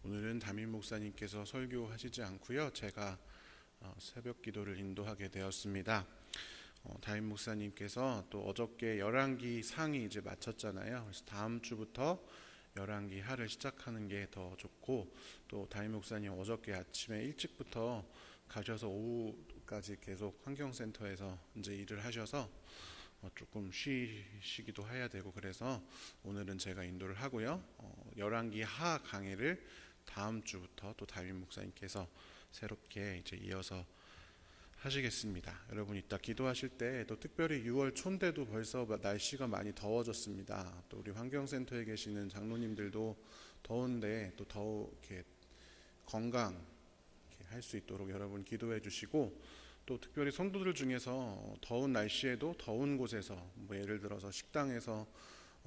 오늘은 담임 목사님께서 설교하시지 않고요. 제가 새벽 기도를 인도하게 되었습니다. 담임 목사님께서 또 어저께 열왕기 상이 이제 마쳤잖아요. 그래서 다음 주부터 열왕기 하를 시작하는 게 더 좋고, 또 담임 목사님 어저께 아침에 일찍부터 가셔서 오후까지 계속 환경센터에서 이제 일을 하셔서 조금 쉬시기도 해야 되고, 그래서 오늘은 제가 인도를 하고요. 열왕기 하 강의를 다음 주부터 또 담임 목사님께서 새롭게 이제 이어서 하시겠습니다. 여러분 이따 기도하실 때 또 특별히 6월 초인데도 벌써 날씨가 많이 더워졌습니다. 또 우리 환경센터에 계시는 장로님들도 더운데 또 더 이렇게 건강 할 수 있도록 여러분 기도해 주시고, 또 특별히 성도들 중에서 더운 날씨에도 더운 곳에서 예를 들어서 식당에서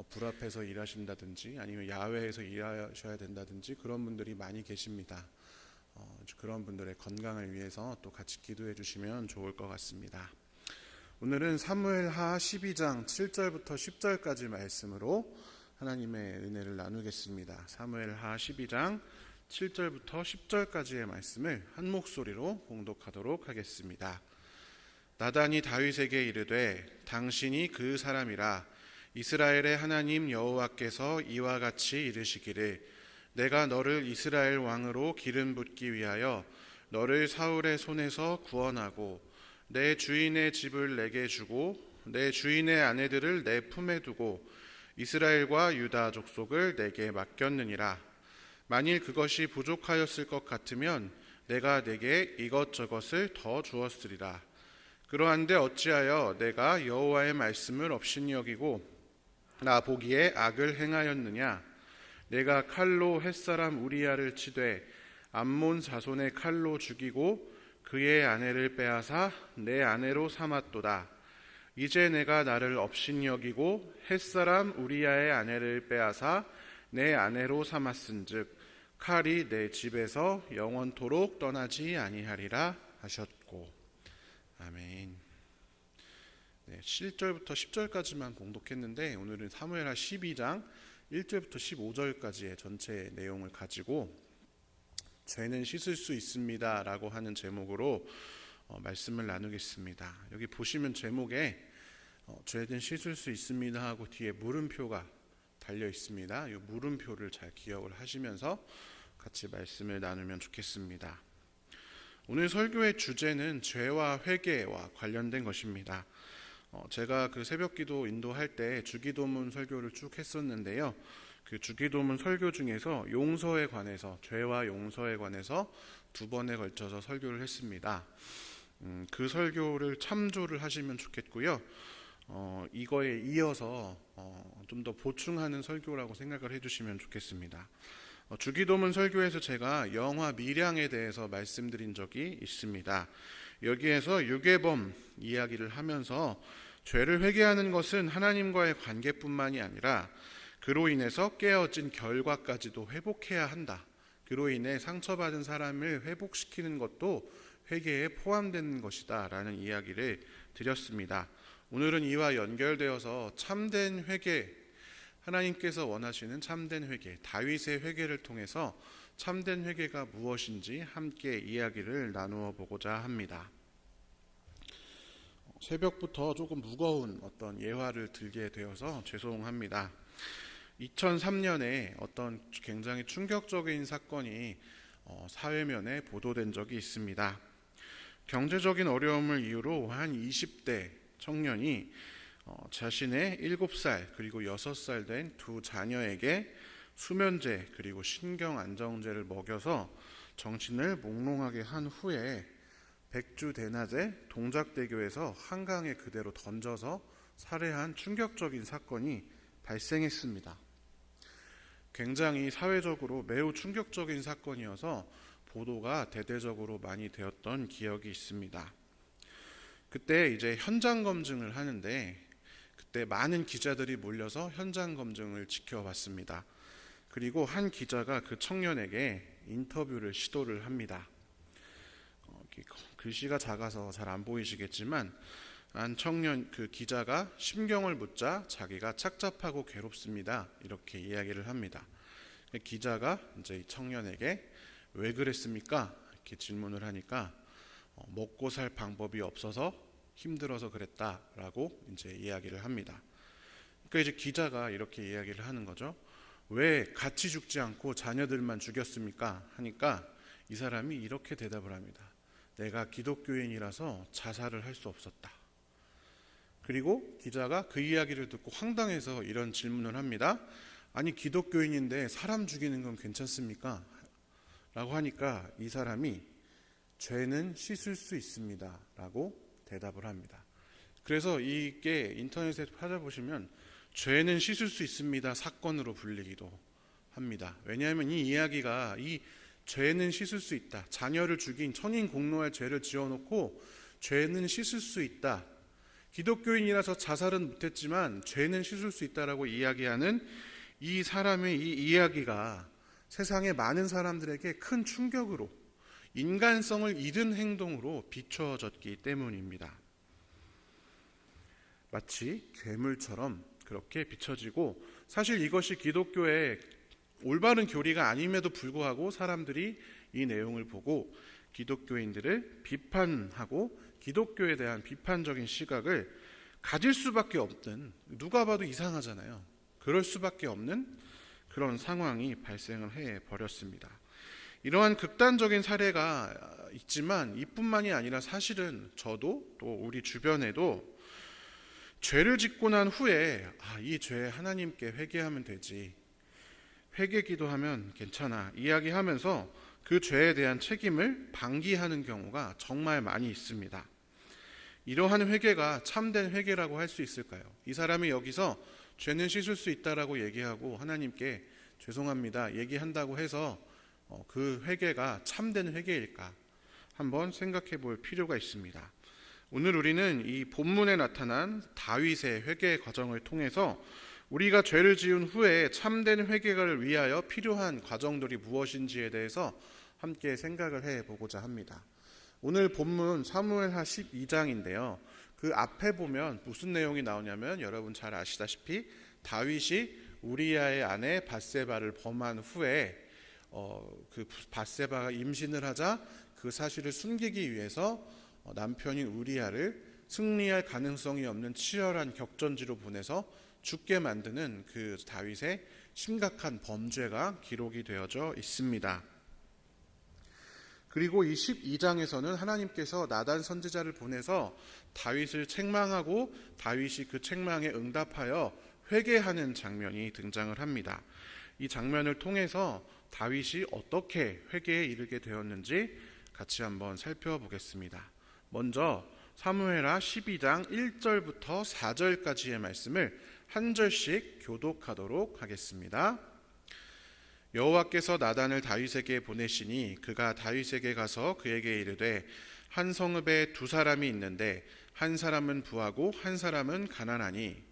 불 앞에서 일하신다든지 아니면 야외에서 일하셔야 된다든지 그런 분들이 많이 계십니다. 그런 분들의 건강을 위해서 또 같이 기도해 주시면 좋을 것 같습니다. 오늘은 사무엘하 12장 7절부터 10절까지 말씀으로 하나님의 은혜를 나누겠습니다. 사무엘하 12장 7절부터 10절까지의 말씀을 한 목소리로 봉독하도록 하겠습니다. 나단이 다윗에게 이르되 당신이 그 사람이라 이스라엘의 하나님 여호와께서 이와 같이 이르시기를 내가 너를 이스라엘 왕으로 기름 붓기 위하여 너를 사울의 손에서 구원하고 내 주인의 집을 내게 주고 내 주인의 아내들을 내 품에 두고 이스라엘과 유다 족속을 내게 맡겼느니라. 만일 그것이 부족하였을 것 같으면 내가 내게 이것저것을 더 주었으리라. 그러한데 어찌하여 내가 여호와의 말씀을 업신이 여기고 나 보기에 악을 행하였느냐. 내가 칼로 햇사람 우리야를 치되 암몬 자손의 칼로 죽이고 그의 아내를 빼앗아 내 아내로 삼았도다. 이제 내가 나를 업신이 여기고 햇사람 우리야의 아내를 빼앗아 내 아내로 삼았은즉 칼이 내 집에서 영원토록 떠나지 아니하리라 하셨고. 아멘. 7절부터 10절까지만 봉독했는데 오늘은 사무엘하 12장 1절부터 15절까지의 전체 내용을 가지고 죄는 씻을 수 있습니다 라고 하는 제목으로 말씀을 나누겠습니다. 여기 보시면 제목에 죄는 씻을 수 있습니다 하고 뒤에 물음표가 달려 있습니다. 이 물음표를 잘 기억을 하시면서 같이 말씀을 나누면 좋겠습니다. 오늘 설교의 주제는 죄와 회개와 관련된 것입니다. 제가 그 새벽기도 인도할 때 주기도문 설교를 쭉 했었는데요. 그 주기도문 설교 중에서 용서에 관해서, 죄와 용서에 관해서 2번에 걸쳐서 설교를 했습니다. 그 설교를 참조를 하시면 좋겠고요. 이거에 이어서 좀 더 보충하는 설교라고 생각을 해주시면 좋겠습니다. 주기도문 설교에서 제가 영화 밀양에 대해서 말씀드린 적이 있습니다. 여기에서 유괴범 이야기를 하면서 죄를 회개하는 것은 하나님과의 관계뿐만이 아니라 그로 인해서 깨어진 결과까지도 회복해야 한다. 그로 인해 상처받은 사람을 회복시키는 것도 회개에 포함되는 것이다 라는 이야기를 드렸습니다. 오늘은 이와 연결되어서 참된 회개, 하나님께서 원하시는 참된 회개, 다윗의 회개를 통해서 참된 회개가 무엇인지 함께 이야기를 나누어 보고자 합니다. 새벽부터 조금 무거운 어떤 예화를 들게 되어서 죄송합니다. 2003년에 어떤 굉장히 충격적인 사건이 사회면에 보도된 적이 있습니다. 경제적인 어려움을 이유로 한 20대 청년이 자신의 7살 그리고 6살 된 2 자녀에게 수면제 그리고 신경안정제를 먹여서 정신을 몽롱하게 한 후에 백주대낮에 동작대교에서 한강에 그대로 던져서 살해한 충격적인 사건이 발생했습니다. 굉장히 사회적으로 매우 충격적인 사건이어서 보도가 대대적으로 많이 되었던 기억이 있습니다. 그때 이제 현장 검증을 하는데 그때 많은 기자들이 몰려서 현장 검증을 지켜봤습니다. 그리고 한 기자가 그 청년에게 인터뷰를 시도를 합니다. 글씨가 작아서 잘 안 보이시겠지만 한 청년 그 기자가 심경을 묻자 자기가 착잡하고 괴롭습니다 이렇게 이야기를 합니다. 기자가 이제 이 청년에게 왜 그랬습니까? 이렇게 질문을 하니까 먹고 살 방법이 없어서 힘들어서 그랬다라고 이제 이야기를 합니다. 그러니까 이제 기자가 이렇게 이야기를 하는 거죠. 왜 같이 죽지 않고 자녀들만 죽였습니까? 하니까 이 사람이 이렇게 대답을 합니다. 내가 기독교인이라서 자살을 할 수 없었다. 그리고 기자가 그 이야기를 듣고 황당해서 이런 질문을 합니다. 아니 기독교인인데 사람 죽이는 건 괜찮습니까? 라고 하니까 이 사람이 죄는 씻을 수 있습니다 라고 대답을 합니다. 그래서 이게 인터넷에 찾아보시면 죄는 씻을 수 있습니다 사건으로 불리기도 합니다. 왜냐하면 이 이야기가 이 죄는 씻을 수 있다, 자녀를 죽인 천인 공노할 죄를 지어놓고 죄는 씻을 수 있다, 기독교인이라서 자살은 못했지만 죄는 씻을 수 있다라고 이야기하는 이 사람의 이 이야기가 세상의 많은 사람들에게 큰 충격으로, 인간성을 잃은 행동으로 비춰졌기 때문입니다. 마치 괴물처럼 그렇게 비춰지고, 사실 이것이 기독교의 올바른 교리가 아님에도 불구하고 사람들이 이 내용을 보고 기독교인들을 비판하고 기독교에 대한 비판적인 시각을 가질 수밖에 없는, 누가 봐도 이상하잖아요. 그럴 수밖에 없는 그런 상황이 발생을 해버렸습니다. 이러한 극단적인 사례가 있지만 이뿐만이 아니라 사실은 저도 또 우리 주변에도 죄를 짓고 난 후에 이 죄 하나님께 회개하면 되지, 회개 기도하면 괜찮아 이야기하면서 그 죄에 대한 책임을 방기하는 경우가 정말 많이 있습니다. 이러한 회개가 참된 회개라고 할 수 있을까요? 이 사람이 여기서 죄는 씻을 수 있다라고 얘기하고 하나님께 죄송합니다 얘기한다고 해서 그 회개가 참된 회개일까 한번 생각해 볼 필요가 있습니다. 오늘 우리는 이 본문에 나타난 다윗의 회개 과정을 통해서 우리가 죄를 지은 후에 참된 회개를 위하여 필요한 과정들이 무엇인지에 대해서 함께 생각을 해보고자 합니다. 오늘 본문 사무엘하 12장인데요. 그 앞에 보면 무슨 내용이 나오냐면 여러분 잘 아시다시피 다윗이 우리야의 아내 밧세바를 범한 후에 그 밧세바가 임신을 하자 그 사실을 숨기기 위해서 남편인 우리야를 승리할 가능성이 없는 치열한 격전지로 보내서 죽게 만드는 그 다윗의 심각한 범죄가 기록이 되어져 있습니다. 그리고 이 12장에서는 하나님께서 나단 선지자를 보내서 다윗을 책망하고 다윗이 그 책망에 응답하여 회개하는 장면이 등장을 합니다. 이 장면을 통해서 다윗이 어떻게 회개에 이르게 되었는지 같이 한번 살펴보겠습니다. 먼저 사무엘하 12장 1절부터 4절까지의 말씀을 한 절씩 교독하도록 하겠습니다. 여호와께서 나단을 다윗에게 보내시니 그가 다윗에게 가서 그에게 이르되 한 성읍에 두 사람이 있는데 한 사람은 부하고 한 사람은 가난하니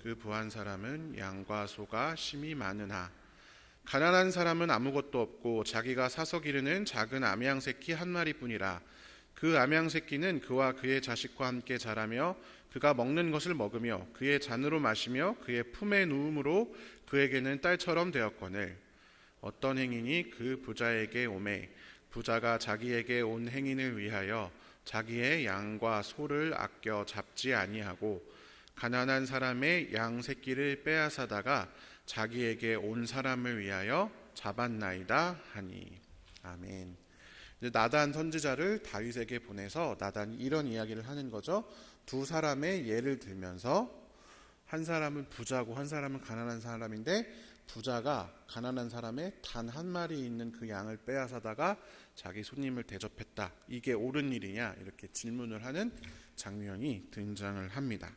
그 부한 사람은 양과 소가 심히 많으나 가난한 사람은 아무것도 없고 자기가 사서 기르는 작은 암양 새끼 한 마리뿐이라. 그 암양 새끼는 그와 그의 자식과 함께 자라며 그가 먹는 것을 먹으며 그의 잔으로 마시며 그의 품에 누움으로 그에게는 딸처럼 되었거늘 어떤 행인이 그 부자에게 오매 부자가 자기에게 온 행인을 위하여 자기의 양과 소를 아껴 잡지 아니하고 가난한 사람의 양 새끼를 빼앗아다가 자기에게 온 사람을 위하여 잡았나이다 하니. 아멘. 나단 선지자를 다윗에게 보내서 나단이 이런 이야기를 하는 거죠. 두 사람의 예를 들면서 한 사람은 부자고 한 사람은 가난한 사람인데 부자가 가난한 사람의 단 한 마리 있는 그 양을 빼앗아다가 자기 손님을 대접했다. 이게 옳은 일이냐? 이렇게 질문을 하는 장면이 등장을 합니다.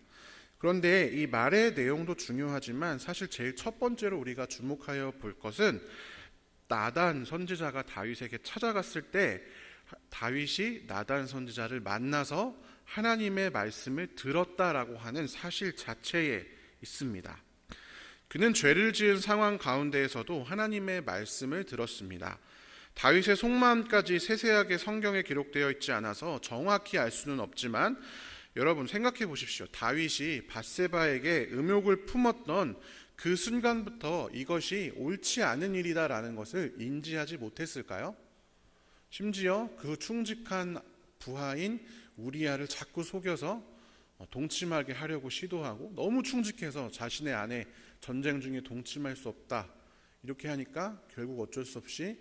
그런데 이 말의 내용도 중요하지만 사실 제일 첫 번째로 우리가 주목하여 볼 것은 나단 선지자가 다윗에게 찾아갔을 때 다윗이 나단 선지자를 만나서 하나님의 말씀을 들었다라고 하는 사실 자체에 있습니다. 그는 죄를 지은 상황 가운데에서도 하나님의 말씀을 들었습니다. 다윗의 속마음까지 세세하게 성경에 기록되어 있지 않아서 정확히 알 수는 없지만 여러분 생각해 보십시오. 다윗이 밧세바에게 음욕을 품었던 그 순간부터 이것이 옳지 않은 일이다라는 것을 인지하지 못했을까요? 심지어 그 충직한 부하인 우리아를 자꾸 속여서 동침하게 하려고 시도하고, 너무 충직해서 자신의 아내 전쟁 중에 동침할 수 없다 이렇게 하니까 결국 어쩔 수 없이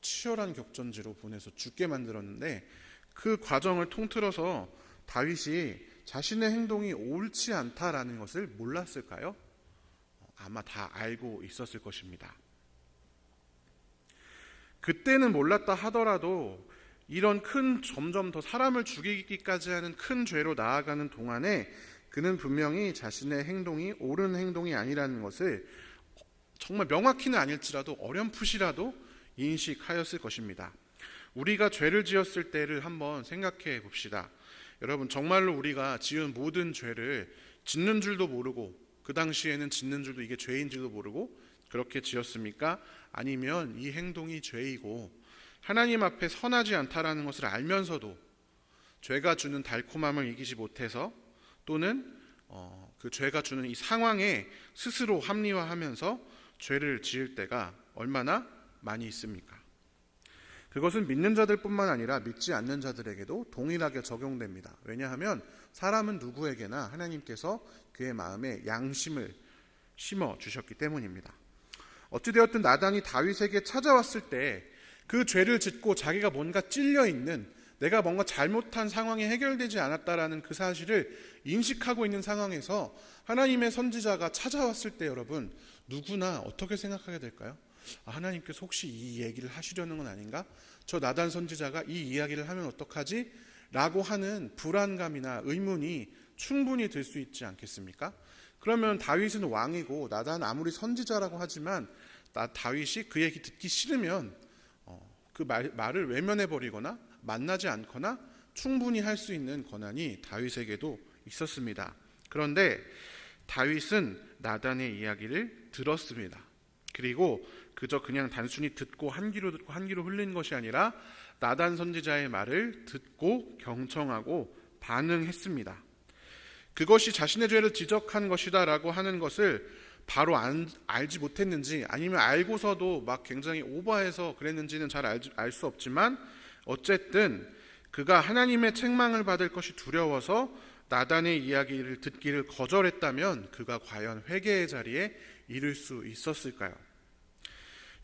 치열한 격전지로 보내서 죽게 만들었는데, 그 과정을 통틀어서 다윗이 자신의 행동이 옳지 않다라는 것을 몰랐을까요? 아마 다 알고 있었을 것입니다. 그때는 몰랐다 하더라도 이런 점점 더 사람을 죽이기까지 하는 큰 죄로 나아가는 동안에 그는 분명히 자신의 행동이 옳은 행동이 아니라는 것을 정말 명확히는 아닐지라도 어렴풋이라도 인식하였을 것입니다. 우리가 죄를 지었을 때를 한번 생각해 봅시다. 여러분, 정말로 우리가 지은 모든 죄를 짓는 줄도 모르고, 그 당시에는 짓는 줄도 이게 죄인 줄도 모르고 그렇게 지었습니까? 아니면 이 행동이 죄이고 하나님 앞에 선하지 않다라는 것을 알면서도 죄가 주는 달콤함을 이기지 못해서, 또는 그 죄가 주는 이 상황에 스스로 합리화하면서 죄를 지을 때가 얼마나 많이 있습니까? 그것은 믿는 자들뿐만 아니라 믿지 않는 자들에게도 동일하게 적용됩니다. 왜냐하면 사람은 누구에게나 하나님께서 그의 마음에 양심을 심어 주셨기 때문입니다. 어찌되었든 나단이 다윗에게 찾아왔을 때 그 죄를 짓고 자기가 뭔가 찔려있는, 내가 뭔가 잘못한 상황이 해결되지 않았다라는 그 사실을 인식하고 있는 상황에서 하나님의 선지자가 찾아왔을 때 여러분, 누구나 어떻게 생각하게 될까요? 하나님께서 혹시 이 얘기를 하시려는 건 아닌가? 저 나단 선지자가 이 이야기를 하면 어떡하지? 라고 하는 불안감이나 의문이 충분히 들 수 있지 않겠습니까? 그러면 다윗은 왕이고 나단 아무리 선지자라고 하지만 다윗이 그 얘기 듣기 싫으면 그 말을 외면해버리거나 만나지 않거나 충분히 할 수 있는 권한이 다윗에게도 있었습니다. 그런데 다윗은 나단의 이야기를 들었습니다. 그리고 그저 그냥 단순히 듣고 한 귀로 듣고 한 귀로 흘린 것이 아니라 나단 선지자의 말을 듣고 경청하고 반응했습니다. 그것이 자신의 죄를 지적한 것이다 라고 하는 것을 바로 알지 못했는지, 아니면 알고서도 막 굉장히 오버해서 그랬는지는 잘 알 수 없지만, 어쨌든 그가 하나님의 책망을 받을 것이 두려워서 나단의 이야기를 듣기를 거절했다면 그가 과연 회개의 자리에 이를 수 있었을까요?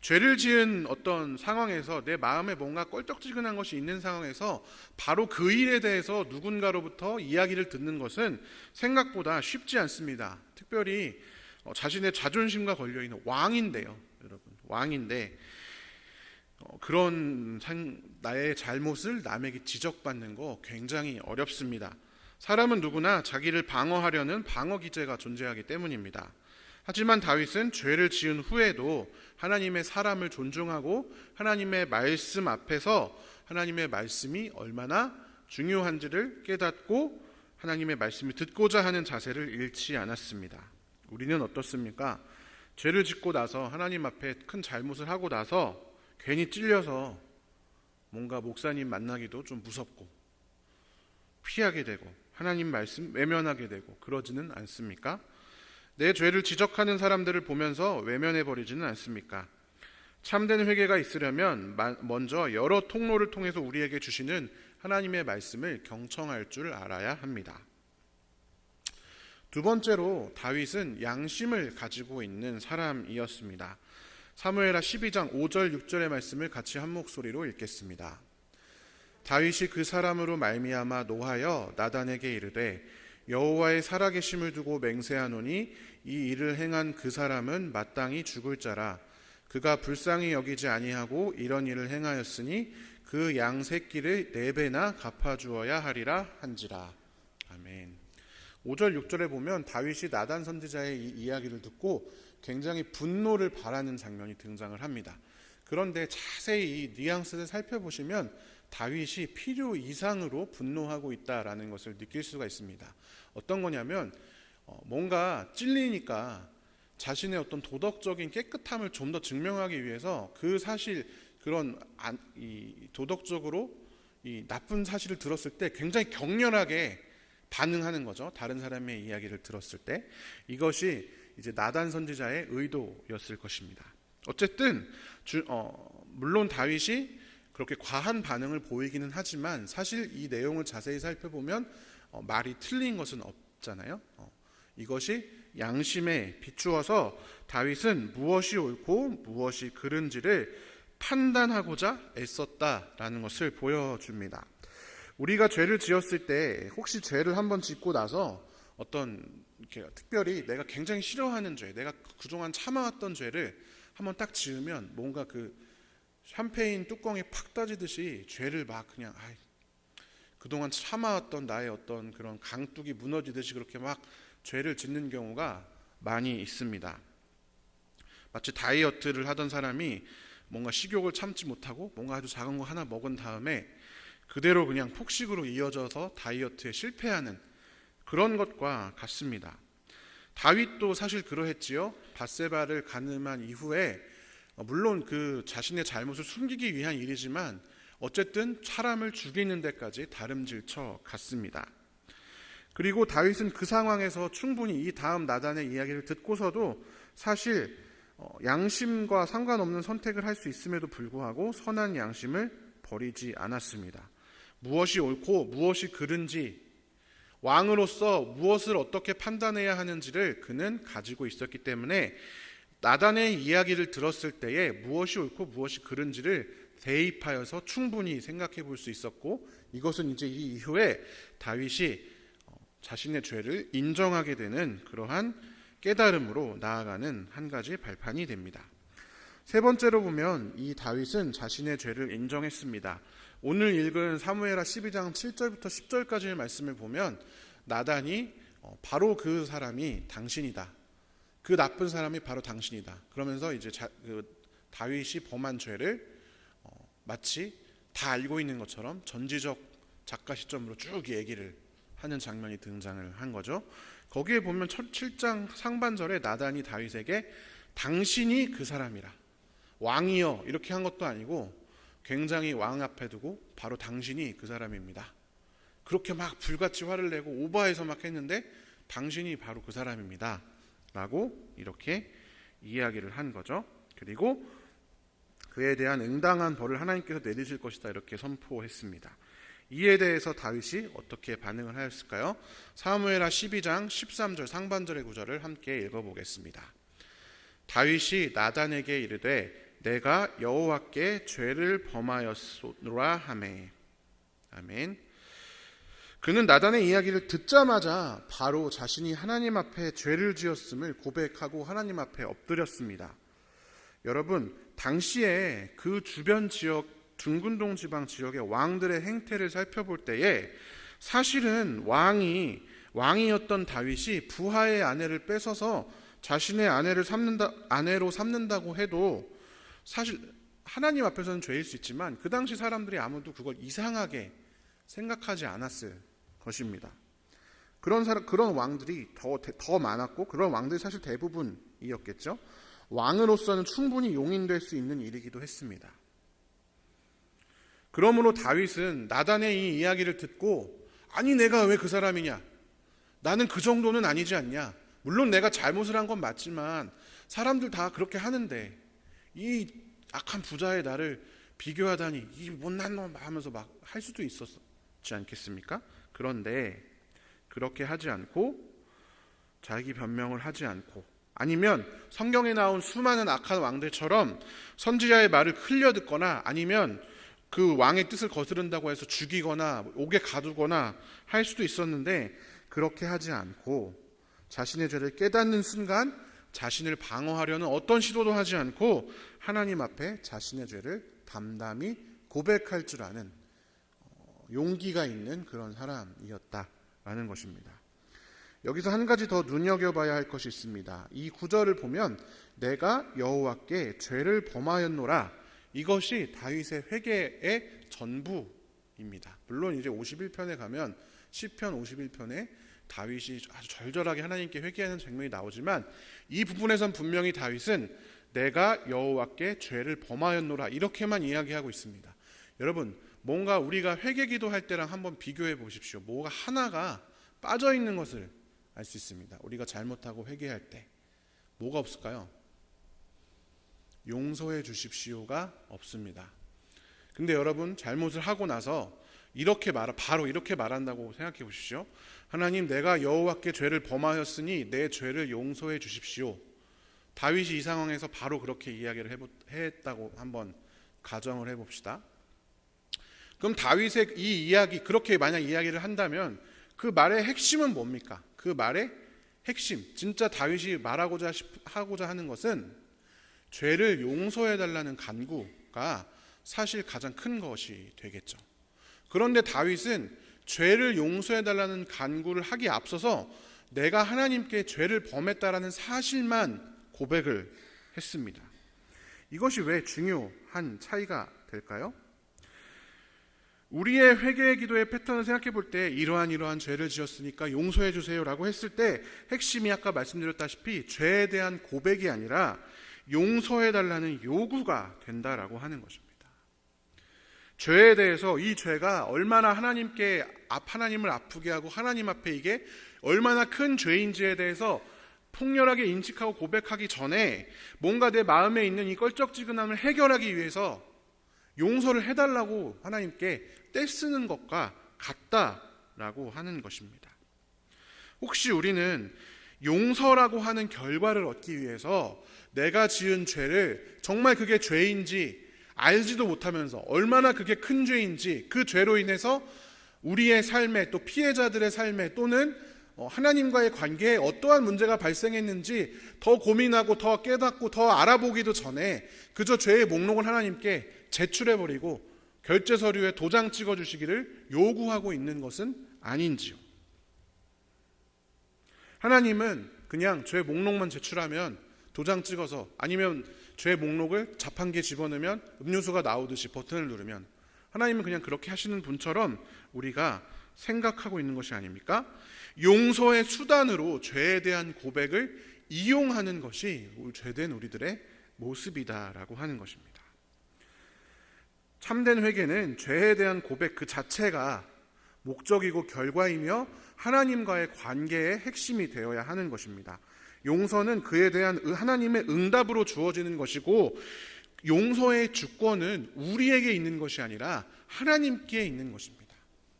죄를 지은 어떤 상황에서 내 마음에 뭔가 껄쩍지근한 것이 있는 상황에서 바로 그 일에 대해서 누군가로부터 이야기를 듣는 것은 생각보다 쉽지 않습니다. 특별히 자신의 자존심과 걸려있는 왕인데요. 여러분, 왕인데 그런 나의 잘못을 남에게 지적받는 거 굉장히 어렵습니다. 사람은 누구나 자기를 방어하려는 방어 기제가 존재하기 때문입니다. 하지만 다윗은 죄를 지은 후에도 하나님의 사람을 존중하고 하나님의 말씀 앞에서 하나님의 말씀이 얼마나 중요한지를 깨닫고 하나님의 말씀을 듣고자 하는 자세를 잃지 않았습니다. 우리는 어떻습니까? 죄를 짓고 나서 하나님 앞에 큰 잘못을 하고 나서 괜히 찔려서 뭔가 목사님 만나기도 좀 무섭고 피하게 되고 하나님 말씀 외면하게 되고 그러지는 않습니까? 내 죄를 지적하는 사람들을 보면서 외면해버리지는 않습니까? 참된 회개가 있으려면 먼저 여러 통로를 통해서 우리에게 주시는 하나님의 말씀을 경청할 줄 알아야 합니다. 두 번째로 다윗은 양심을 가지고 있는 사람이었습니다. 사무엘하 12장 5절 6절의 말씀을 같이 한 목소리로 읽겠습니다. 다윗이 그 사람으로 말미암아 노하여 나단에게 이르되 여호와의 살아계심을 두고 맹세하노니 이 일을 행한 그 사람은 마땅히 죽을 자라. 그가 불쌍히 여기지 아니하고 이런 일을 행하였으니 그 양 새끼를 4배나 갚아주어야 하리라 한지라. 아멘. 5절 6절에 보면 다윗이 나단 선지자의 이 이야기를 듣고 굉장히 분노를 발하는 장면이 등장을 합니다. 그런데 자세히 이 뉘앙스를 살펴보시면 다윗이 필요 이상으로 분노하고 있다라는 것을 느낄 수가 있습니다. 어떤 거냐면 뭔가 찔리니까 자신의 어떤 도덕적인 깨끗함을 좀 더 증명하기 위해서 그 사실, 그런 도덕적으로 이 나쁜 사실을 들었을 때 굉장히 격렬하게 반응하는 거죠. 다른 사람의 이야기를 들었을 때 이것이 이제 나단 선지자의 의도였을 것입니다. 어쨌든 물론 다윗이 그렇게 과한 반응을 보이기는 하지만 사실 이 내용을 자세히 살펴보면 말이 틀린 것은 없잖아요. 이것이 양심에 비추어서 다윗은 무엇이 옳고 무엇이 그른지를 판단하고자 애썼다라는 것을 보여줍니다. 우리가 죄를 지었을 때 혹시 죄를 한번 짓고 나서 어떤 이렇게 특별히 내가 굉장히 싫어하는 죄, 내가 그동안 참아왔던 죄를 한번 딱 지으면 뭔가 그 샴페인 뚜껑이 팍 따지듯이 죄를 막 그냥 그동안 참아왔던 나의 어떤 그런 강둑이 무너지듯이 그렇게 막 죄를 짓는 경우가 많이 있습니다. 마치 다이어트를 하던 사람이 뭔가 식욕을 참지 못하고 뭔가 아주 작은 거 하나 먹은 다음에 그대로 그냥 폭식으로 이어져서 다이어트에 실패하는 그런 것과 같습니다. 다윗도 사실 그러했지요. 밧세바를 간음한 이후에 물론 그 자신의 잘못을 숨기기 위한 일이지만 어쨌든 사람을 죽이는 데까지 다름질쳐 갔습니다. 그리고 다윗은 그 상황에서 충분히 이 다음 나단의 이야기를 듣고서도 사실 양심과 상관없는 선택을 할 수 있음에도 불구하고 선한 양심을 버리지 않았습니다. 무엇이 옳고 무엇이 그른지, 왕으로서 무엇을 어떻게 판단해야 하는지를 그는 가지고 있었기 때문에 나단의 이야기를 들었을 때에 무엇이 옳고 무엇이 그른지를 대입하여서 충분히 생각해 볼 수 있었고, 이것은 이제 이 이후에 다윗이 자신의 죄를 인정하게 되는 그러한 깨달음으로 나아가는 한 가지 발판이 됩니다. 세 번째로 보면 이 다윗은 자신의 죄를 인정했습니다. 오늘 읽은 사무엘하 12장 7절부터 10절까지의 말씀을 보면 나단이 바로 그 사람이 당신이다, 그 나쁜 사람이 바로 당신이다, 그러면서 이제 다윗이 범한 죄를 마치 다 알고 있는 것처럼 전지적 작가 시점으로 쭉 얘기를 하는 장면이 등장을 한 거죠. 거기에 보면 7장 상반절에 나단이 다윗에게 당신이 그 사람이라, 왕이여 이렇게 한 것도 아니고 굉장히 왕 앞에 두고 바로 당신이 그 사람입니다, 그렇게 막 불같이 화를 내고 오버해서 막 했는데 당신이 바로 그 사람입니다 라고 이렇게 이야기를 한 거죠. 그리고 그에 대한 응당한 벌을 하나님께서 내리실 것이다 이렇게 선포했습니다. 이에 대해서 다윗이 어떻게 반응을 하였을까요? 사무엘하 12장 13절 상반절의 구절을 함께 읽어보겠습니다. 다윗이 나단에게 이르되 내가 여호와께 죄를 범하였노라 하매. 아멘. 그는 나단의 이야기를 듣자마자 바로 자신이 하나님 앞에 죄를 지었음을 고백하고 하나님 앞에 엎드렸습니다. 여러분, 당시에 그 주변 지역 둥근동 지방 지역의 왕들의 행태를 살펴볼 때에 사실은 왕이었던 다윗이 부하의 아내를 뺏어서 자신의 아내로 삼는다고 해도 사실 하나님 앞에서는 죄일 수 있지만 그 당시 사람들이 아무도 그걸 이상하게 생각하지 않았을 것입니다. 그런 왕들이 더 많았고 그런 왕들이 사실 대부분이었겠죠. 왕으로서는 충분히 용인될 수 있는 일이기도 했습니다. 그러므로 다윗은 나단의 이 이야기를 듣고 아니 내가 왜 그 사람이냐, 나는 그 정도는 아니지 않냐, 물론 내가 잘못을 한 건 맞지만 사람들 다 그렇게 하는데 이 악한 부자의 나를 비교하다니 이 못난 놈 하면서 막 할 수도 있었지 않겠습니까? 그런데 그렇게 하지 않고 자기 변명을 하지 않고 아니면 성경에 나온 수많은 악한 왕들처럼 선지자의 말을 흘려 듣거나 아니면 그 왕의 뜻을 거스른다고 해서 죽이거나 옥에 가두거나 할 수도 있었는데 그렇게 하지 않고 자신의 죄를 깨닫는 순간 자신을 방어하려는 어떤 시도도 하지 않고 하나님 앞에 자신의 죄를 담담히 고백할 줄 아는 용기가 있는 그런 사람이었다라는 것입니다. 여기서 한 가지 더 눈여겨봐야 할 것이 있습니다. 이 구절을 보면 내가 여호와께 죄를 범하였노라, 이것이 다윗의 회개의 전부입니다. 물론 이제 51편에 가면 시편 51편에 다윗이 아주 절절하게 하나님께 회개하는 장면이 나오지만 이 부분에선 분명히 다윗은 내가 여호와께 죄를 범하였노라 이렇게만 이야기하고 있습니다. 여러분, 뭔가 우리가 회개 기도할 때랑 한번 비교해 보십시오. 뭐가 하나가 빠져 있는 것을 알 수 있습니다. 우리가 잘못하고 회개할 때 뭐가 없을까요? 용서해 주십시오가 없습니다. 근데 여러분, 잘못을 하고 나서 바로 이렇게 말한다고 생각해 보십시오. 하나님, 내가 여호와께 죄를 범하였으니 내 죄를 용서해 주십시오. 다윗이 이 상황에서 바로 그렇게 이야기를 했다고 한번 가정을 해봅시다. 그럼 다윗의 이 이야기, 그렇게 만약 이야기를 한다면 그 말의 핵심은 뭡니까? 그 말의 핵심, 진짜 다윗이 하고자 하는 것은 죄를 용서해달라는 간구가 사실 가장 큰 것이 되겠죠. 그런데 다윗은 죄를 용서해달라는 간구를 하기에 앞서서 내가 하나님께 죄를 범했다라는 사실만 고백을 했습니다. 이것이 왜 중요한 차이가 될까요? 우리의 회개의 기도의 패턴을 생각해 볼 때 이러한 죄를 지었으니까 용서해 주세요라고 했을 때 핵심이 아까 말씀드렸다시피 죄에 대한 고백이 아니라 용서해 달라는 요구가 된다라고 하는 것입니다. 죄에 대해서 이 죄가 얼마나 하나님을 아프게 하고 하나님 앞에 이게 얼마나 큰 죄인지에 대해서 통렬하게 인식하고 고백하기 전에 뭔가 내 마음에 있는 이 껄쩍지근함을 해결하기 위해서 용서를 해달라고 하나님께 떼쓰는 것과 같다라고 하는 것입니다. 혹시 우리는 용서라고 하는 결과를 얻기 위해서 내가 지은 죄를 정말 그게 죄인지 알지도 못하면서 얼마나 그게 큰 죄인지 그 죄로 인해서 우리의 삶에 또 피해자들의 삶에 또는 하나님과의 관계에 어떠한 문제가 발생했는지 더 고민하고 더 깨닫고 더 알아보기도 전에 그저 죄의 목록을 하나님께 제출해버리고 결제 서류에 도장 찍어주시기를 요구하고 있는 것은 아닌지요. 하나님은 그냥 죄 목록만 제출하면 도장 찍어서 아니면 죄 목록을 자판기에 집어넣으면 음료수가 나오듯이 버튼을 누르면 하나님은 그냥 그렇게 하시는 분처럼 우리가 생각하고 있는 것이 아닙니까? 용서의 수단으로 죄에 대한 고백을 이용하는 것이 죄된 우리들의 모습이다라고 하는 것입니다. 참된 회개는 죄에 대한 고백 그 자체가 목적이고 결과이며 하나님과의 관계의 핵심이 되어야 하는 것입니다. 용서는 그에 대한 하나님의 응답으로 주어지는 것이고 용서의 주권은 우리에게 있는 것이 아니라 하나님께 있는 것입니다.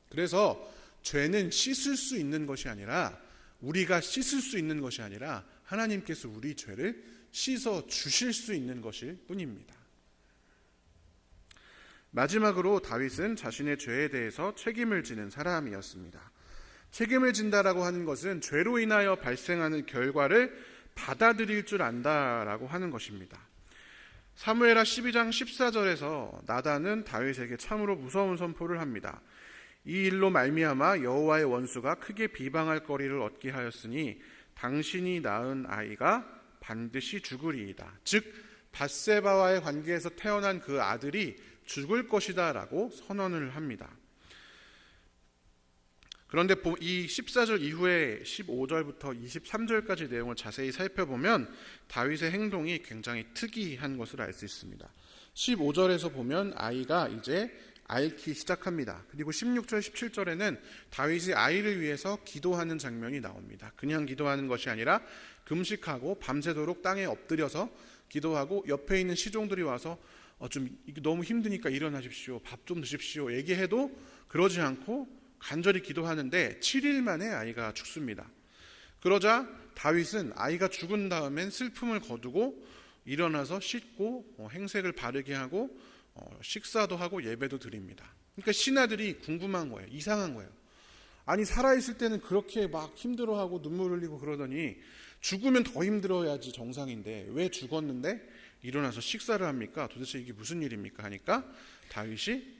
그래서 죄는 씻을 수 있는 것이 아니라 우리가 씻을 수 있는 것이 아니라 하나님께서 우리 죄를 씻어 주실 수 있는 것일 뿐입니다. 마지막으로 다윗은 자신의 죄에 대해서 책임을 지는 사람이었습니다. 책임을 진다라고 하는 것은 죄로 인하여 발생하는 결과를 받아들일 줄 안다라고 하는 것입니다. 사무엘하 12장 14절에서 나단은 다윗에게 참으로 무서운 선포를 합니다. 이 일로 말미암아 여호와의 원수가 크게 비방할 거리를 얻게 하였으니 당신이 낳은 아이가 반드시 죽으리이다. 즉 밧세바와의 관계에서 태어난 그 아들이 죽을 것이다 라고 선언을 합니다. 그런데 이 14절 이후에 15절부터 23절까지 내용을 자세히 살펴보면 다윗의 행동이 굉장히 특이한 것을 알 수 있습니다. 15절에서 보면 아이가 이제 앓기 시작합니다. 그리고 16절, 17절에는 다윗이 아이를 위해서 기도하는 장면이 나옵니다. 그냥 기도하는 것이 아니라 금식하고 밤새도록 땅에 엎드려서 기도하고 옆에 있는 시종들이 와서 좀 너무 힘드니까 일어나십시오. 밥 좀 드십시오. 얘기해도 그러지 않고 간절히 기도하는데 7일 만에 아이가 죽습니다. 그러자 다윗은 아이가 죽은 다음엔 슬픔을 거두고 일어나서 씻고 행색을 바르게 하고 식사도 하고 예배도 드립니다. 그러니까 신하들이 궁금한 거예요. 이상한 거예요. 아니 살아있을 때는 그렇게 막 힘들어하고 눈물 흘리고 그러더니 죽으면 더 힘들어야지 정상인데 왜 죽었는데 일어나서 식사를 합니까? 도대체 이게 무슨 일입니까? 하니까 다윗이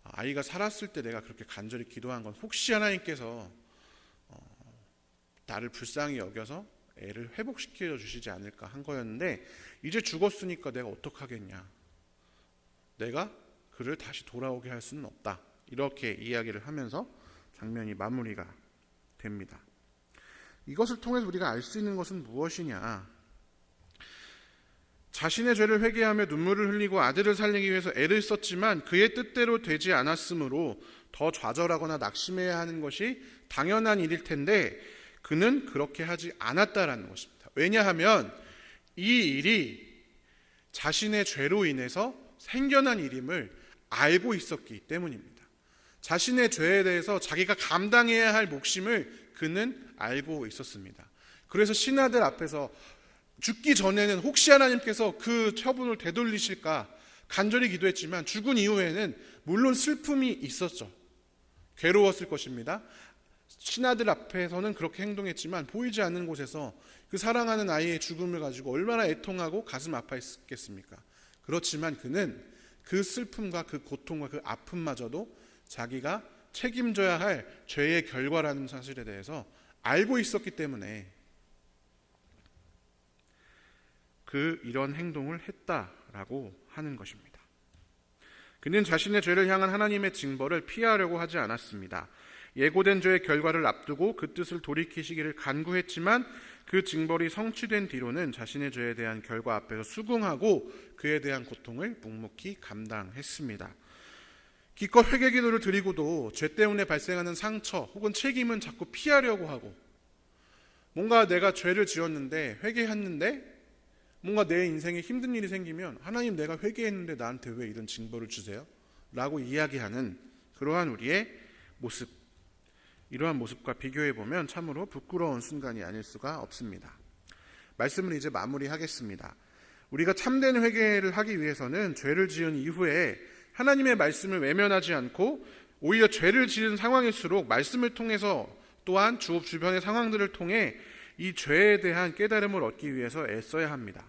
아이가 살았을 때 내가 그렇게 간절히 기도한 건 혹시 하나님께서 나를 불쌍히 여겨서 애를 회복시켜 주시지 않을까 한 거였는데 이제 죽었으니까 내가 어떡하겠냐. 내가 그를 다시 돌아오게 할 수는 없다. 이렇게 이야기를 하면서 장면이 마무리가 됩니다. 이것을 통해서 우리가 알 수 있는 것은 무엇이냐. 자신의 죄를 회개하며 눈물을 흘리고 아들을 살리기 위해서 애를 썼지만 그의 뜻대로 되지 않았으므로 더 좌절하거나 낙심해야 하는 것이 당연한 일일 텐데 그는 그렇게 하지 않았다라는 것입니다. 왜냐하면 이 일이 자신의 죄로 인해서 생겨난 일임을 알고 있었기 때문입니다. 자신의 죄에 대해서 자기가 감당해야 할 몫임을 그는 알고 있었습니다. 그래서 신하들 앞에서 죽기 전에는 혹시 하나님께서 그 처분을 되돌리실까 간절히 기도했지만 죽은 이후에는 물론 슬픔이 있었죠. 괴로웠을 것입니다. 신하들 앞에서는 그렇게 행동했지만 보이지 않는 곳에서 그 사랑하는 아이의 죽음을 가지고 얼마나 애통하고 가슴 아파했겠습니까? 그렇지만 그는 그 슬픔과 그 고통과 그 아픔마저도 자기가 책임져야 할 죄의 결과라는 사실에 대해서 알고 있었기 때문에 이런 행동을 했다라고 하는 것입니다. 그는 자신의 죄를 향한 하나님의 징벌을 피하려고 하지 않았습니다. 예고된 죄의 결과를 앞두고 그 뜻을 돌이키시기를 간구했지만 그 징벌이 성취된 뒤로는 자신의 죄에 대한 결과 앞에서 수긍하고 그에 대한 고통을 묵묵히 감당했습니다. 기껏 회개 기도를 드리고도 죄 때문에 발생하는 상처 혹은 책임은 자꾸 피하려고 하고, 뭔가 내가 죄를 지었는데 회개했는데 뭔가 내 인생에 힘든 일이 생기면 하나님 내가 회개했는데 나한테 왜 이런 징벌을 주세요? 라고 이야기하는 그러한 우리의 모습, 이러한 모습과 비교해보면 참으로 부끄러운 순간이 아닐 수가 없습니다. 말씀을 이제 마무리하겠습니다. 우리가 참된 회개를 하기 위해서는 죄를 지은 이후에 하나님의 말씀을 외면하지 않고 오히려 죄를 지은 상황일수록 말씀을 통해서 또한 주변의 상황들을 통해 이 죄에 대한 깨달음을 얻기 위해서 애써야 합니다.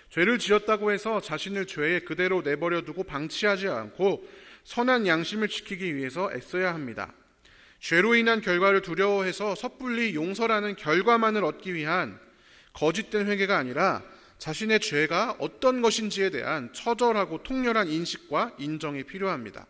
죄를 지었다고 해서 자신을 죄에 그대로 내버려 두고 방치하지 않고 선한 양심을 지키기 위해서 애써야 합니다. 죄로 인한 결과를 두려워해서 섣불리 용서라는 결과만을 얻기 위한 거짓된 회개가 아니라 자신의 죄가 어떤 것인지에 대한 처절하고 통렬한 인식과 인정이 필요합니다.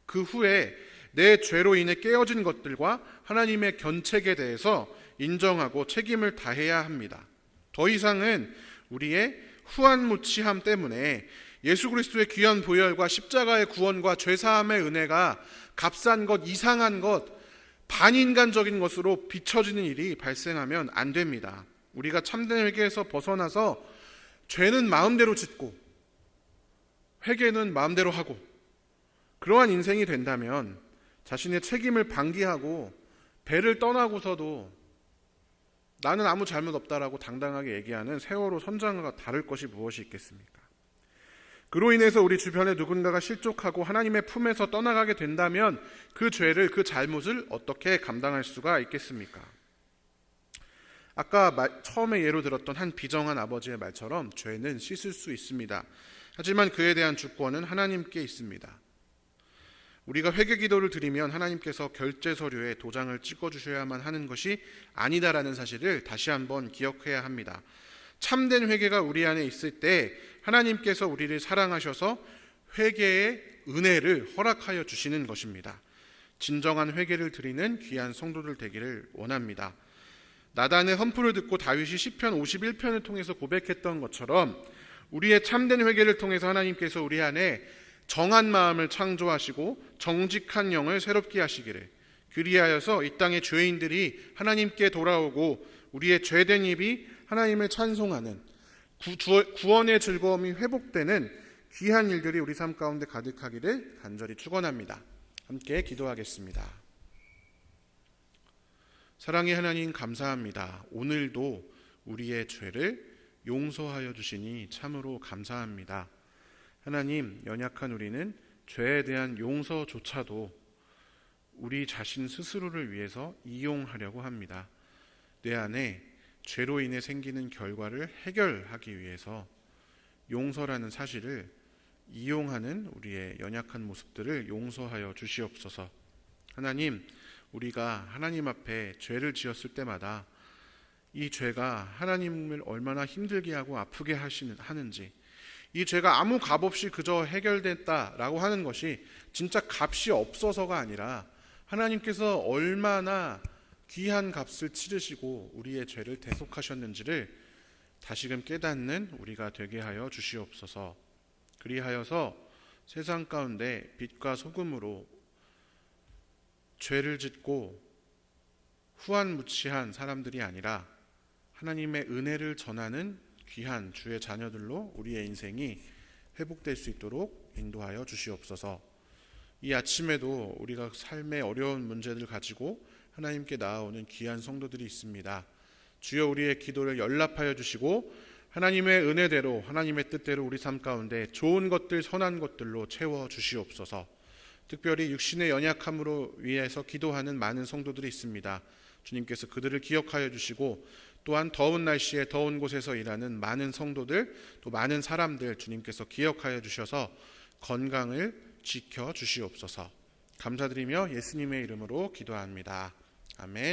그 후에 내 죄로 인해 깨어진 것들과 하나님의 견책에 대해서 인정하고 책임을 다해야 합니다. 더 이상은 우리의 후한무치함 때문에 예수 그리스도의 귀한 보혈과 십자가의 구원과 죄사함의 은혜가 값싼 것, 이상한 것, 반인간적인 것으로 비춰지는 일이 발생하면 안 됩니다. 우리가 참된 회개에서 벗어나서 죄는 마음대로 짓고 회개는 마음대로 하고 그러한 인생이 된다면 자신의 책임을 방기하고 배를 떠나고서도 나는 아무 잘못 없다라고 당당하게 얘기하는 세월호 선장과 다를 것이 무엇이 있겠습니까? 그로 인해서 우리 주변에 누군가가 실족하고 하나님의 품에서 떠나가게 된다면 그 죄를, 그 잘못을 어떻게 감당할 수가 있겠습니까? 아까 처음에 예로 들었던 한 비정한 아버지의 말처럼 죄는 씻을 수 있습니다. 하지만 그에 대한 주권은 하나님께 있습니다. 우리가 회개 기도를 드리면 하나님께서 결제 서류에 도장을 찍어주셔야만 하는 것이 아니다라는 사실을 다시 한번 기억해야 합니다. 참된 회개가 우리 안에 있을 때 하나님께서 우리를 사랑하셔서 회개의 은혜를 허락하여 주시는 것입니다. 진정한 회개를 드리는 귀한 성도들 되기를 원합니다. 나단의 헌풀을 듣고 다윗이 시편 51편을 통해서 고백했던 것처럼 우리의 참된 회개를 통해서 하나님께서 우리 안에 정한 마음을 창조하시고 정직한 영을 새롭게 하시기를, 그리하여서 이 땅의 죄인들이 하나님께 돌아오고 우리의 죄된 입이 하나님을 찬송하는 구원의 즐거움이 회복되는 귀한 일들이 우리 삶 가운데 가득하기를 간절히 축원합니다. 함께 기도하겠습니다. 사랑의 하나님, 감사합니다. 오늘도 우리의 죄를 용서하여 주시니 참으로 감사합니다. 하나님, 연약한 우리는 죄에 대한 용서조차도 우리 자신 스스로를 위해서 이용하려고 합니다. 내 안에 죄로 인해 생기는 결과를 해결하기 위해서 용서라는 사실을 이용하는 우리의 연약한 모습들을 용서하여 주시옵소서. 하나님, 우리가 하나님 앞에 죄를 지었을 때마다 이 죄가 하나님을 얼마나 힘들게 하고 아프게 하는지, 이 죄가 아무 값 없이 그저 해결됐다라고 하는 것이 진짜 값이 없어서가 아니라 하나님께서 얼마나 귀한 값을 치르시고 우리의 죄를 대속하셨는지를 다시금 깨닫는 우리가 되게 하여 주시옵소서. 그리하여서 세상 가운데 빛과 소금으로 죄를 짓고 후한무치한 사람들이 아니라 하나님의 은혜를 전하는 귀한 주의 자녀들로 우리의 인생이 회복될 수 있도록 인도하여 주시옵소서. 이 아침에도 우리가 삶의 어려운 문제들 가지고 하나님께 나아오는 귀한 성도들이 있습니다. 주여 우리의 기도를 연락하여 주시고 하나님의 은혜대로 하나님의 뜻대로 우리 삶 가운데 좋은 것들 선한 것들로 채워 주시옵소서. 특별히 육신의 연약함으로 위해서 기도하는 많은 성도들이 있습니다. 주님께서 그들을 기억하여 주시고 또한 더운 날씨에 더운 곳에서 일하는 많은 성도들 또 많은 사람들 주님께서 기억하여 주셔서 건강을 지켜 주시옵소서. 감사드리며 예수님의 이름으로 기도합니다. 아멘.